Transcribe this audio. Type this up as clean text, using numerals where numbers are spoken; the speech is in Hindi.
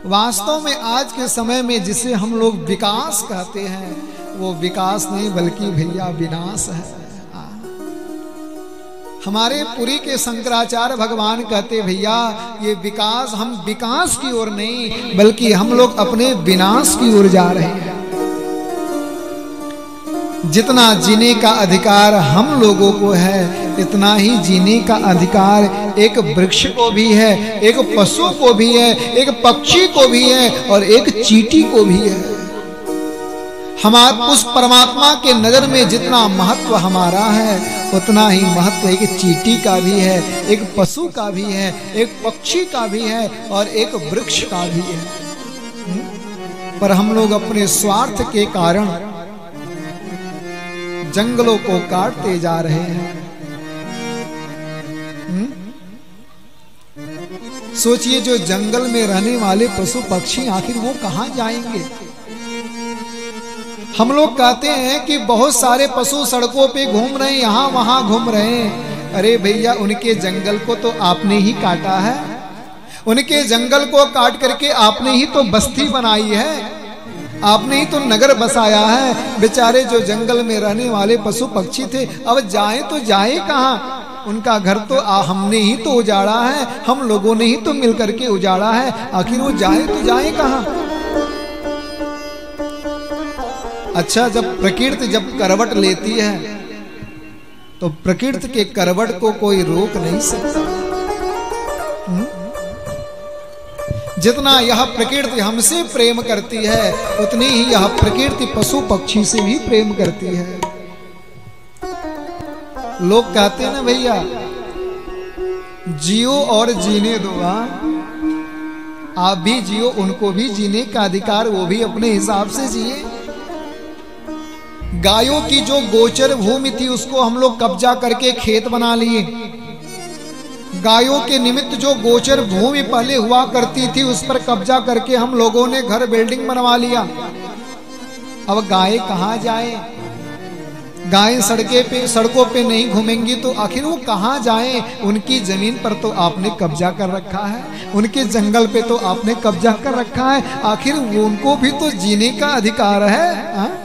वास्तव में आज के समय में जिसे हम लोग विकास कहते हैं वो विकास नहीं बल्कि भैया विनाश है। हमारे पुरी के शंकराचार्य भगवान कहते भैया ये विकास, हम विकास की ओर नहीं बल्कि हम लोग अपने विनाश की ओर जा रहे हैं। जितना जीने का अधिकार हम लोगों को है इतना ही जीने का अधिकार एक वृक्ष को भी है, एक पशु को भी है, एक पक्षी को भी है और एक चींटी को भी है। हमारे उस परमात्मा के नजर में जितना महत्व हमारा है उतना ही महत्व एक चींटी का भी है, एक पशु का भी है, एक पक्षी का भी है और एक वृक्ष का भी है। पर हम लोग अपने स्वार्थ के कारण जंगलों को काटते जा रहे हैं। सोचिए जो जंगल में रहने वाले पशु पक्षी आखिर वो कहां जाएंगे? हम लोग कहते हैं कि बहुत सारे पशु सड़कों पे घूम रहे हैं, यहां वहां घूम रहे हैं। अरे भैया उनके जंगल को तो आपने ही काटा है, उनके जंगल को काट करके आपने ही तो बस्ती बनाई है, आपने ही तो नगर बसाया है। बेचारे जो जंगल में रहने वाले पशु पक्षी थे अब जाए तो जाए कहां? उनका घर तो हमने ही तो उजाड़ा है, हम लोगों ने ही तो मिलकर के उजाड़ा है, आखिर वो जाए तो जाए कहां? अच्छा, जब प्रकृति जब करवट लेती है तो प्रकृति के करवट को कोई रोक नहीं सकता। जितना यह प्रकृति हमसे प्रेम करती है उतनी ही यह प्रकृति पशु पक्षी से भी प्रेम करती है। लोग कहते हैं ना भैया जियो और जीने दो। आप भी जियो, उनको भी जीने का अधिकार, वो भी अपने हिसाब से जिए। गायों की जो गोचर भूमि थी उसको हम लोग कब्जा करके खेत बना लिए। गायों के निमित्त जो गोचर भूमि पहले हुआ करती थी उस पर कब्जा करके हम लोगों ने घर बिल्डिंग बनवा लिया। अब गाय कहां जाए? गाय सड़कों पे नहीं घूमेंगी तो आखिर वो कहां जाए? उनकी जमीन पर तो आपने कब्जा कर रखा है, उनके जंगल पे तो आपने कब्जा कर रखा है, आखिर वो उनको भी तो जीने का अधिकार है।